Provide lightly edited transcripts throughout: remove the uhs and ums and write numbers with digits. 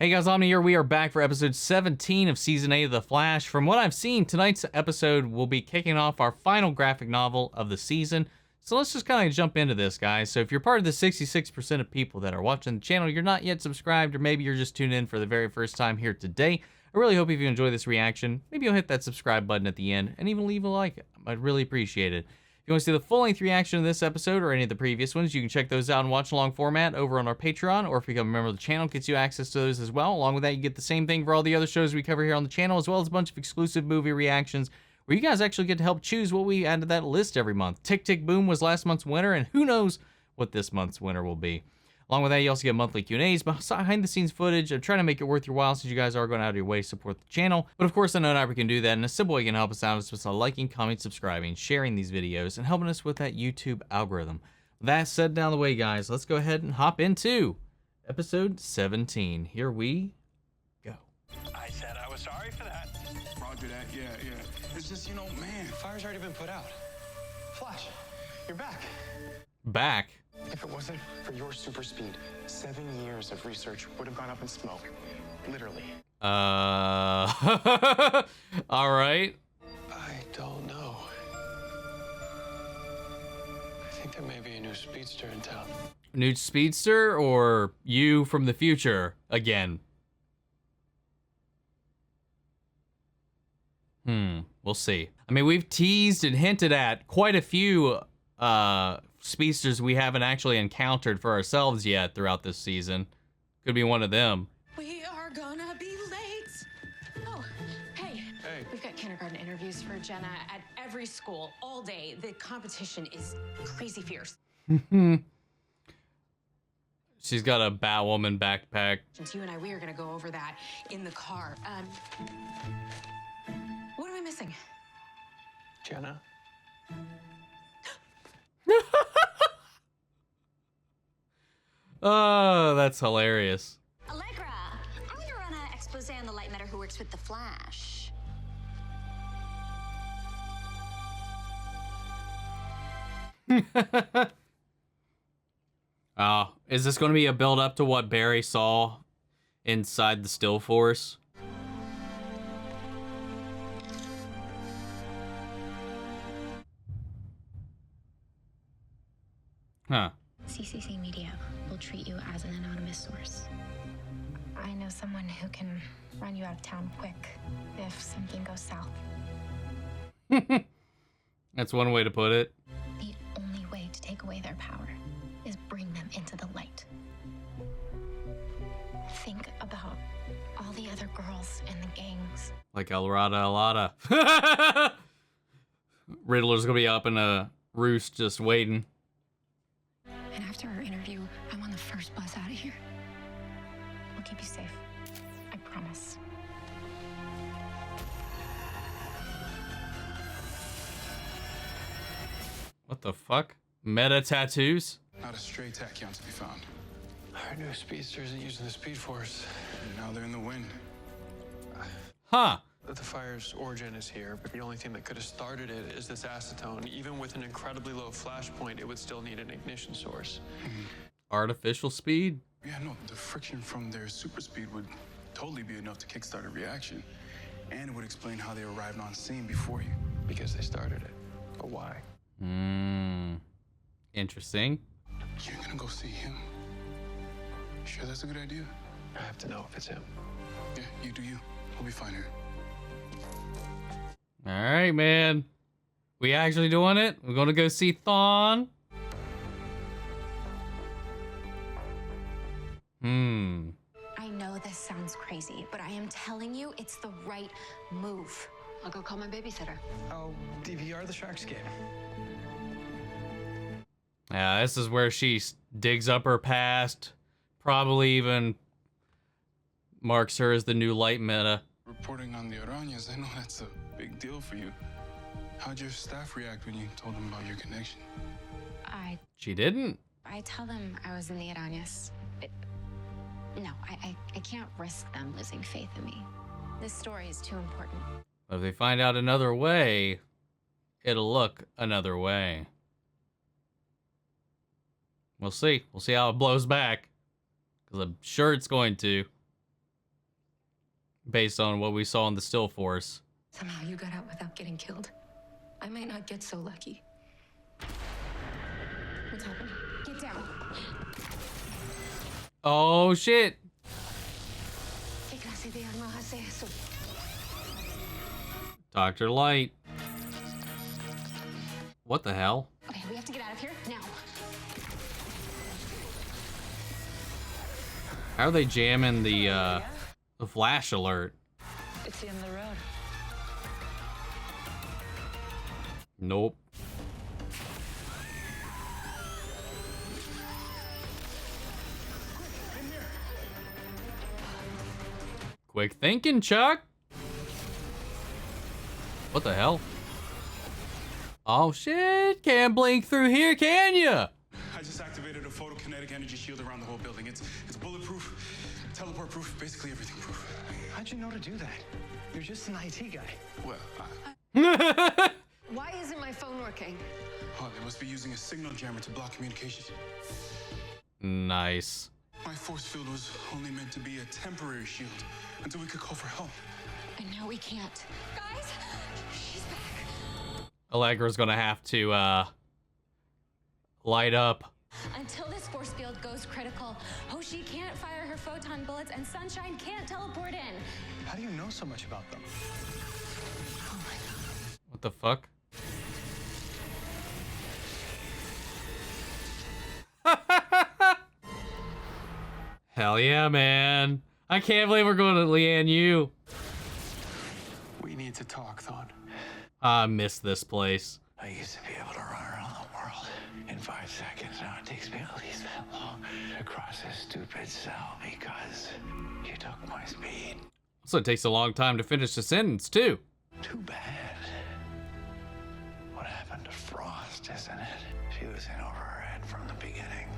Hey guys, Omni here. We are back for episode 17 of season 8 of The Flash. From what I've seen, tonight's episode will be kicking off our final graphic novel of the season. So let's just kind of jump into this, guys. So if you're part of the 66% of people that are watching the channel, you're not yet subscribed, or maybe you're just tuned in for the very first time here today, I really hope if you enjoy this reaction, maybe you'll hit that subscribe button at the end and even leave a like. I'd really appreciate it. If you want to see the full-length reaction of this episode or any of the previous ones, you can check those out in watch-along format over on our Patreon, or if you become a member of the channel, it gets you access to those as well. Along with that, you get the same thing for all the other shows we cover here on the channel, as well as a bunch of exclusive movie reactions, where you guys actually get to help choose what we add to that list every month. Tick Tick Boom was last month's winner, and who knows what this month's winner will be. Along with that, you also get monthly Q&As, behind-the-scenes footage. I'm trying to make it worth your while since you guys are going out of your way to support the channel. But of course, I know not everyone can do that, and a simple way you can help us out is just liking, commenting, subscribing, sharing these videos, and helping us with that YouTube algorithm. With that said, down the way, guys, let's go ahead and hop into episode 17. Here we go. I said I was sorry for that. Roger that, yeah. It's just, man, Fire's already been put out. Flash, you're back. Back? If it wasn't for your super speed, 7 years of research would have gone up in smoke. Literally. All right. I don't know. I think there may be a new speedster in town. New speedster or you from the future again? We'll see. I mean, we've teased and hinted at quite a few speedsters we haven't actually encountered for ourselves yet throughout this season. Could be one of them. We are gonna be late. Oh, hey. We've got kindergarten interviews for Jenna at every school all day. The competition is crazy fierce. She's got a Batwoman backpack. Since you and I, we are gonna go over that in the car. What am I missing? Jenna? Oh, that's hilarious. Allegra, I'm going to run an expose on the light matter who works with the Flash. Oh, is this going to be a build up to what Barry saw inside the Still Force? Huh. CCC Media will treat you as an anonymous source. I know someone who can run you out of town quick if something goes south. That's one way to put it. The only way to take away their power is bring them into the light. Think about all the other girls in the gangs. Like Alada. Riddler's gonna be up in a roost just waiting. And after our interview, I'm on the first bus out of here. I'll keep you safe. I promise. What the fuck? Meta tattoos? not a stray tachyon to be found. Our new speedster isn't using the Speed Force. And now they're in the wind. Huh. The fire's origin is here, but the only thing that could have started it is this acetone. Even with an incredibly low flash point, it would still need an ignition source. Artificial speed? Yeah, no, the friction from their super speed would totally be enough to kickstart a reaction. And it would explain how they arrived on scene before you. Because they started it. But why? Interesting. You're gonna go see him? You sure that's a good idea? I have to know if it's him. Yeah, you do you. We'll be fine here. All right, man. We actually doing it? We're gonna go see Thawne? I know this sounds crazy, but I am telling you, it's the right move. I'll go call my babysitter. I'll DVR the Sharks game. Yeah, this is where she digs up her past. Probably even marks her as the new light meta. Reporting on the Arañas, I know that's a big deal for you. How'd your staff react when you told them about your connection? She didn't? I tell them I was in the Arañas. No, I can't risk them losing faith in me. This story is too important. If they find out another way, it'll look another way. We'll see. We'll see how it blows back. Because I'm sure it's going to. based on what we saw in the Still Force. Somehow you got out without getting killed. I might not get so lucky. What's happening? Get down. Oh shit! ¿Qué clase de arma hace eso? Dr. Light. What the hell? Okay, we have to get out of here now. How are they jamming the flash alert? It's the end of the road. Nope. Quick thinking, Chuck. What the hell? Oh shit, can't blink through here, can ya? I just activated a photokinetic energy shield around the whole building. It's bulletproof, teleport proof, basically everything proof. How'd you know to do that? You're just an IT guy. Well, Why isn't my phone working? oh, they must be using a signal jammer to block communication. Nice. My force field was only meant to be a temporary shield until we could call for help. And now we can't. Guys, she's back. Allegra's gonna have to light up. Until this force field goes critical, Hoshi can't fire her photon bullets and Sunshine can't teleport in. How do you know so much about them? What the fuck? Hell yeah, man. I can't believe we're going to Leanne Yu. We need to talk, Thawne. I miss this place. I used to be able to run around the world in 5 seconds. Now it takes me at least that long to cross this stupid cell because you took my speed. Also, it takes a long time to finish the sentence, too. Too bad. What happened to Frost, isn't it? She was in over her head from the beginning,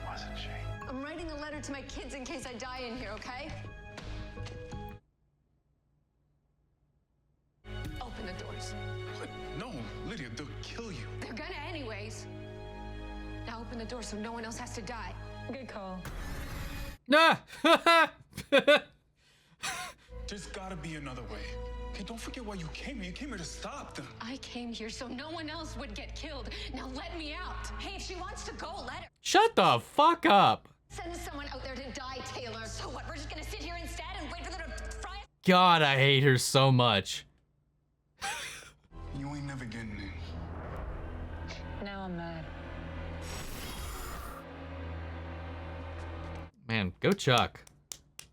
wasn't she? I'm writing a letter to my kids in case I die in here, okay? Open the doors. What? No, Lydia, they'll kill you. They're gonna anyways. Now open the door so no one else has to die. Good call. Nah! There's gotta be another way. Okay, don't forget why you came here. You came here to stop them. I came here so no one else would get killed. Now let me out. Hey, if she wants to go, let her. Shut the fuck up. Send someone out there to die, Taylor. So what? We're just gonna sit here instead and wait for them to fry us? God, I hate her so much. You ain't never getting in. Now I'm mad. Man, go Chuck.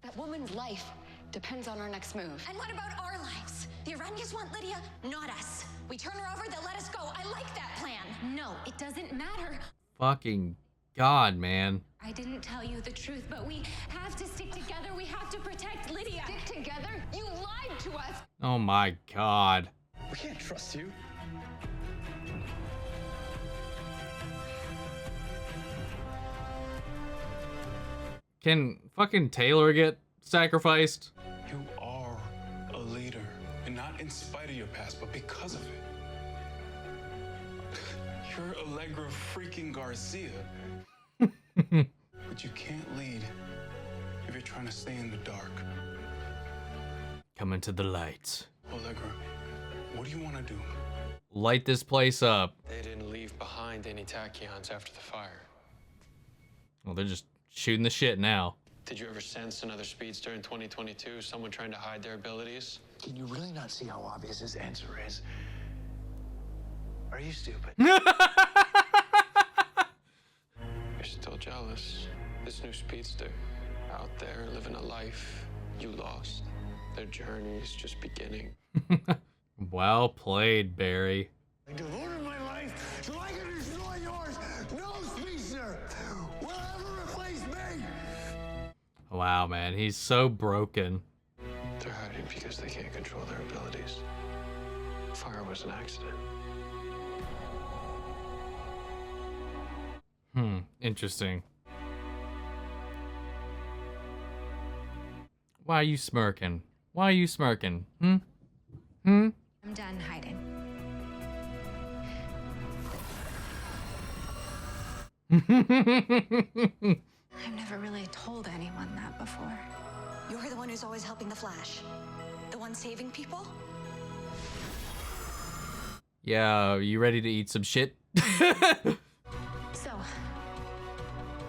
That woman's life depends on our next move. And what about our lives? The Iranians want Lydia, not us. We turn her over, they'll let us go. I like that plan. No, it doesn't matter. Fucking God, man. I didn't tell you the truth, but we have to stick together. We have to protect Lydia. Stick together? You lied to us. Oh my God. We can't trust you. Can fucking Taylor get sacrificed? You are a leader, and not in spite of your past, but because of it. You're Allegra freaking Garcia. But you can't lead if you're trying to stay in the dark. Come into the light. Allegra, what do you want to do? Light this place up. They didn't leave behind any tachyons after the fire. Well, they're just shooting the shit now. Did you ever sense another speedster in 2022? Someone trying to hide their abilities? Can you really not see how obvious his answer is? Are you stupid? You're still jealous. This new speedster, out there living a life you lost. Their journey is just beginning. Well played, Barry. I devoted my life so I can destroy yours. No speedster will ever replace me. Wow, man, he's so broken. They're hiding because they can't control their abilities. Fire was an accident. Interesting. Why are you smirking? Why are you smirking? I'm done hiding. I've never really told anyone that before. You're the one who's always helping the Flash. The one saving people? Yeah, you ready to eat some shit? So,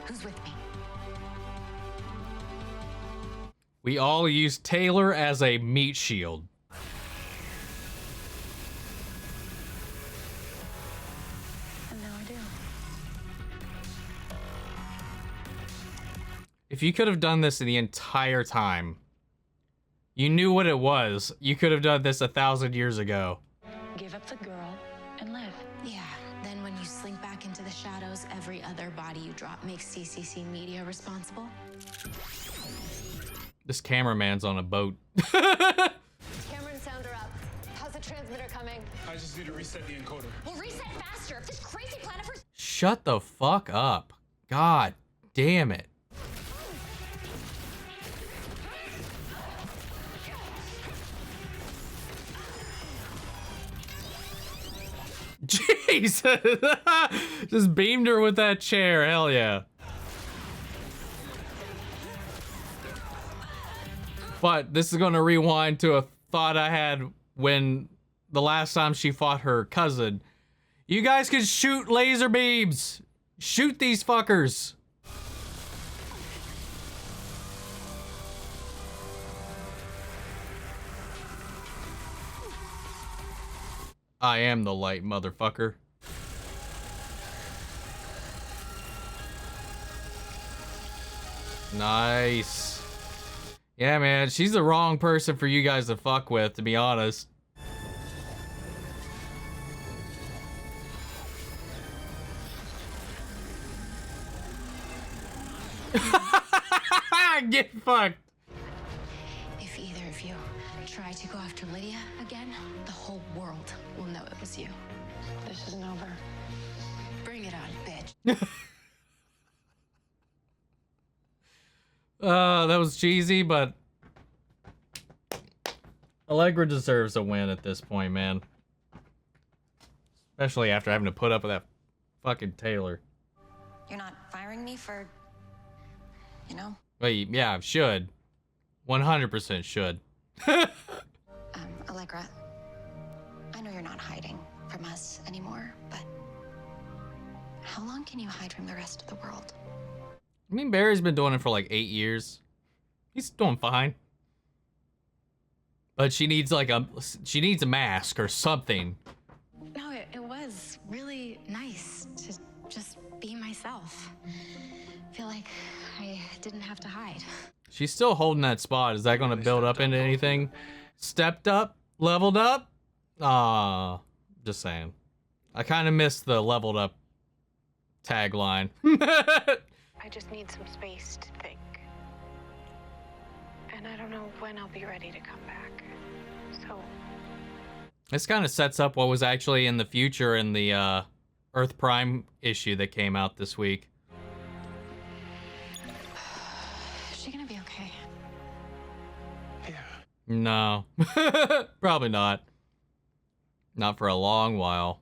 who's with me? We all use Taylor as a meat shield. And now I do. If you could have done this the entire time, you knew what it was, you could have done this 1,000 years ago. Give up the girl and live. Yeah, then when you slink back into the shadows, every other body you drop makes CCC Media responsible. This cameraman's on a boat. Cameron, sound her up. How's the transmitter coming? I just need to reset the encoder. Well, reset faster. If this crazy planet for... Shut the fuck up. God damn it. Jesus! Just beamed her with that chair. Hell yeah. But this is going to rewind to a thought I had when the last time she fought her cousin. You guys can shoot laser beams. Shoot these fuckers. I am the light, motherfucker. Nice. Yeah, man, she's the wrong person for you guys to fuck with, to be honest. Get fucked. If either of you try to go after Lydia again, the whole world will know it was you. This isn't over. Bring it on, bitch. That was cheesy, but Allegra deserves a win at this point, man. Especially after having to put up with that fucking Taylor. You're not firing me for... You know? Wait, yeah, should. 100% should. Allegra, I know you're not hiding from us anymore, but how long can you hide from the rest of the world? I mean, Barry's been doing it for like 8 years. He's doing fine. But she needs like a mask or something. No, it was really nice to just be myself. Feel like I didn't have to hide. She's still holding that spot. Is that going to build up into anything? Stepped up? Leveled up? Ah, just saying. I kind of missed the leveled up tagline. I just need some space to think. And I don't know when I'll be ready to come back. So... This kind of sets up what was actually in the future in the Earth Prime issue that came out this week. Is she gonna be okay? Yeah. No. Probably not. Not for a long while.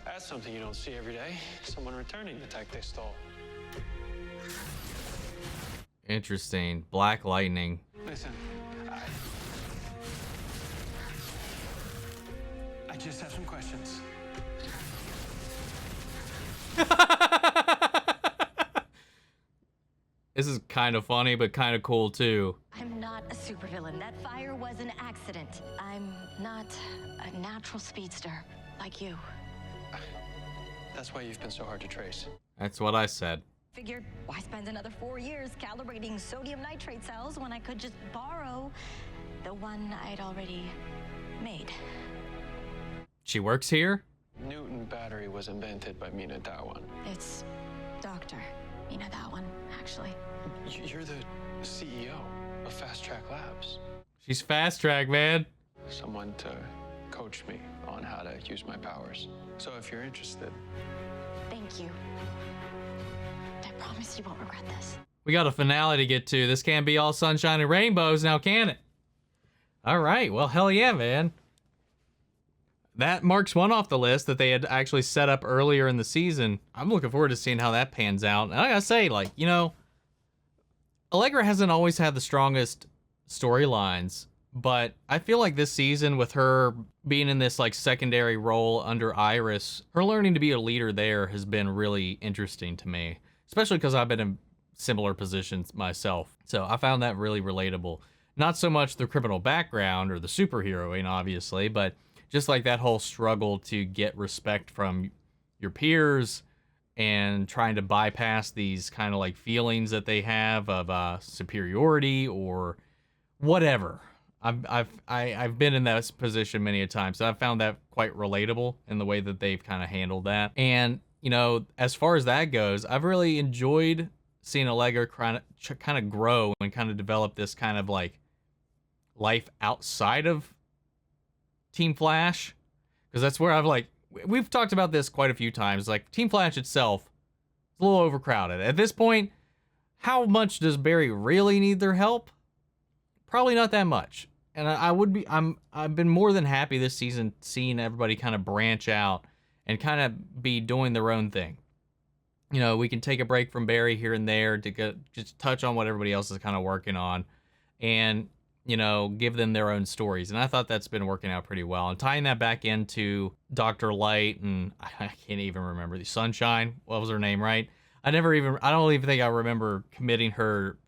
That's something you don't see every day. Someone returning the tech they stole. Interesting. Black Lightning. Listen, I just have some questions. This is kind of funny, but kind of cool too. I'm not a supervillain. That fire was an accident. I'm not a natural speedster like you. That's why you've been so hard to trace. That's what I said. Figured, why spend another 4 years calibrating sodium nitrate cells when I could just borrow the one I'd already made? She works here? Newton battery was invented by Mina Dawan. It's Dr. Mina Dawan, actually. You're the CEO of Fast Track Labs. She's fast track, man. Someone to coach me on how to use my powers. So if you're interested. Thank you. I promise you won't regret this. We got a finale to get to. This can't be all sunshine and rainbows now, can it? All right. Well, hell yeah, man. That marks one off the list that they had actually set up earlier in the season. I'm looking forward to seeing how that pans out. And I gotta say, like, you know, Allegra hasn't always had the strongest storylines, but I feel like this season, with her being in this like secondary role under Iris, her learning to be a leader there has been really interesting to me, especially because I've been in similar positions myself. So I found that really relatable. Not so much the criminal background or the superheroing, obviously, but just like that whole struggle to get respect from your peers and trying to bypass these kind of like feelings that they have of superiority or whatever. I've been in that position many a time, so I've found that quite relatable in the way that they've kind of handled that. And you know, as far as that goes, I've really enjoyed seeing Allegra kind of grow and kind of develop this kind of like life outside of Team Flash, because that's where we've talked about this quite a few times. Like, Team Flash itself is a little overcrowded at this point. How much does Barry really need their help? Probably not that much. And I've been more than happy this season seeing everybody kind of branch out and kind of be doing their own thing. You know, we can take a break from Barry here and there to just touch on what everybody else is kind of working on, and you know, give them their own stories. And I thought that's been working out pretty well. And tying that back into Dr. Light and I can't even remember the Sunshine. What was her name, right? I don't even think I remember committing her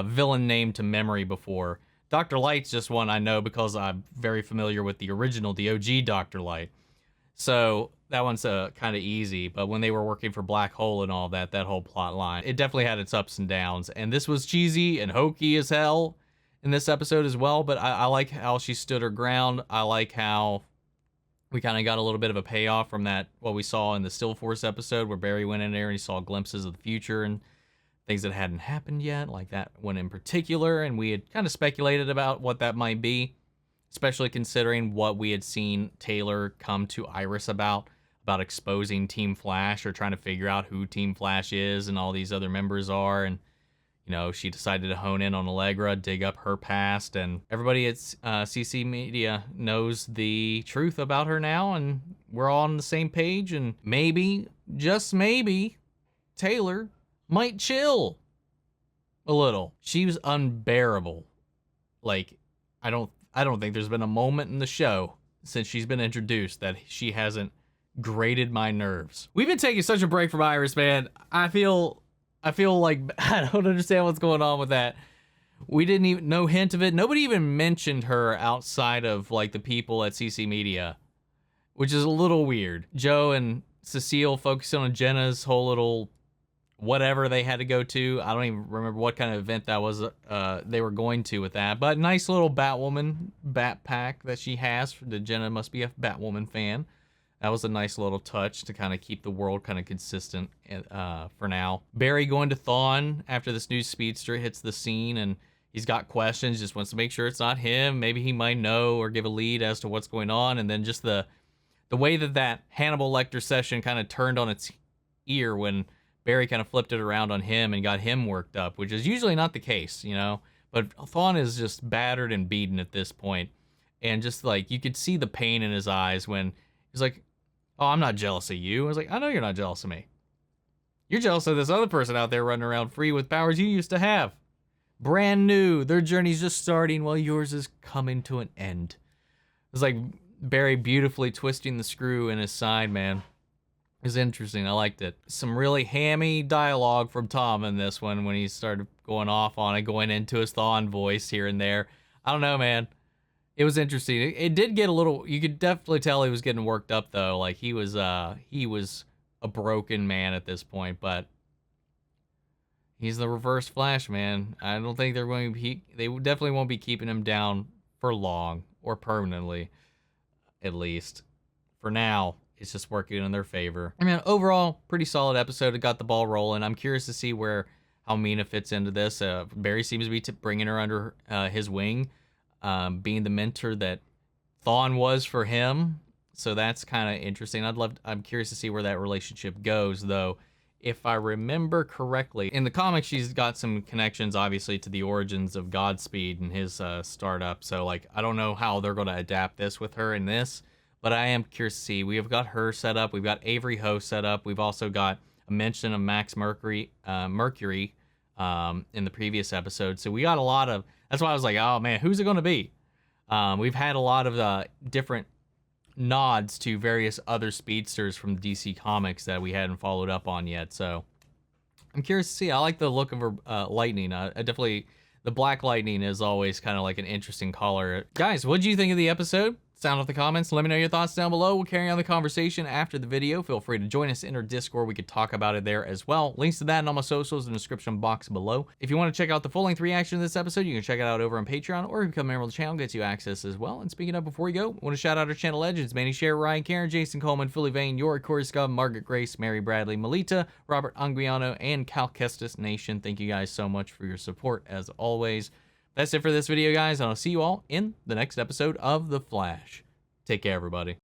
villain name to memory before. Dr. Light's just one I know because I'm very familiar with the original, the OG Dr. Light. So that one's kind of easy. But when they were working for Black Hole and all that whole plot line, it definitely had its ups and downs. And this was cheesy and hokey as hell in this episode as well, but I like how she stood her ground. I like how we kind of got a little bit of a payoff from that, what we saw in the Still Force episode where Barry went in there and he saw glimpses of the future and things that hadn't happened yet, like that one in particular, and we had kind of speculated about what that might be, especially considering what we had seen Taylor come to Iris about exposing Team Flash or trying to figure out who Team Flash is and all these other members are. And you know, she decided to hone in on Allegra, dig up her past, and everybody at CC Media knows the truth about her now, and we're all on the same page, and maybe, just maybe, Taylor might chill a little. She was unbearable. Like, I don't think there's been a moment in the show since she's been introduced that she hasn't grated my nerves. We've been taking such a break from Iris, man. I feel like I don't understand what's going on with that. We didn't even, no hint of it. Nobody even mentioned her outside of like the people at CC Media, which is a little weird. Joe and Cecile focusing on Jenna's whole little whatever they had to go to. I don't even remember what kind of event that was they were going to with that. But nice little Batwoman bat pack that she has. Jenna must be a Batwoman fan. That was a nice little touch to kind of keep the world kind of consistent for now. Barry going to Thawne after this new speedster hits the scene, and he's got questions, just wants to make sure it's not him. Maybe he might know or give a lead as to what's going on. And then just the way that Hannibal Lecter session kind of turned on its ear when Barry kind of flipped it around on him and got him worked up, which is usually not the case, you know. But Thawne is just battered and beaten at this point. And just like, you could see the pain in his eyes when he's like, oh, I'm not jealous of you. I was like, I know you're not jealous of me. You're jealous of this other person out there running around free with powers you used to have. Brand new. Their journey's just starting while yours is coming to an end. It's like Barry beautifully twisting the screw in his side, man. It was interesting. I liked it. Some really hammy dialogue from Tom in this one when he started going off on it, going into his Thawne voice here and there. I don't know, man. It was interesting. It did get a little, you could definitely tell he was getting worked up though. Like he was a broken man at this point, but he's the Reverse Flash, man. I don't think they're going to they definitely won't be keeping him down for long or permanently, at least. For now, it's just working in their favor. I mean, overall, pretty solid episode. It got the ball rolling. I'm curious to see how Mina fits into this. Barry seems to be bringing her under his wing. Being the mentor that Thawne was for him. So that's kind of interesting. I'm curious to see where that relationship goes, though. If I remember correctly, in the comics, she's got some connections, obviously, to the origins of Godspeed and his startup. So, like, I don't know how they're going to adapt this with her in this, but I am curious to see. We have got her set up. We've got Avery Ho set up. We've also got a mention of Max Mercury in the previous episode. So we got a lot of, that's why I was like, oh man, who's it going to be? We've had a lot of different nods to various other speedsters from DC Comics that we hadn't followed up on yet. So I'm curious to see. I like the look of her Lightning. I definitely, the Black Lightning is always kind of like an interesting color. Guys, what did you think of the episode? Sound off the comments. Let me know your thoughts down below. We'll carry on the conversation after the video. Feel free to join us in our Discord. We could talk about it there as well. Links to that and all my socials in the description box below. If you want to check out the full-length reaction to this episode, you can check it out over on Patreon, or if you become a member of the channel, gets you access as well. And speaking of, before we go, I want to shout out our channel legends: Manny Share, Ryan Karen, Jason Coleman, Philly Vane, Yori Corey Scub, Margaret Grace, Mary Bradley, Melita, Robert Anguiano, and Cal Kestis Nation. Thank you guys so much for your support as always. That's it for this video, guys, and I'll see you all in the next episode of The Flash. Take care, everybody.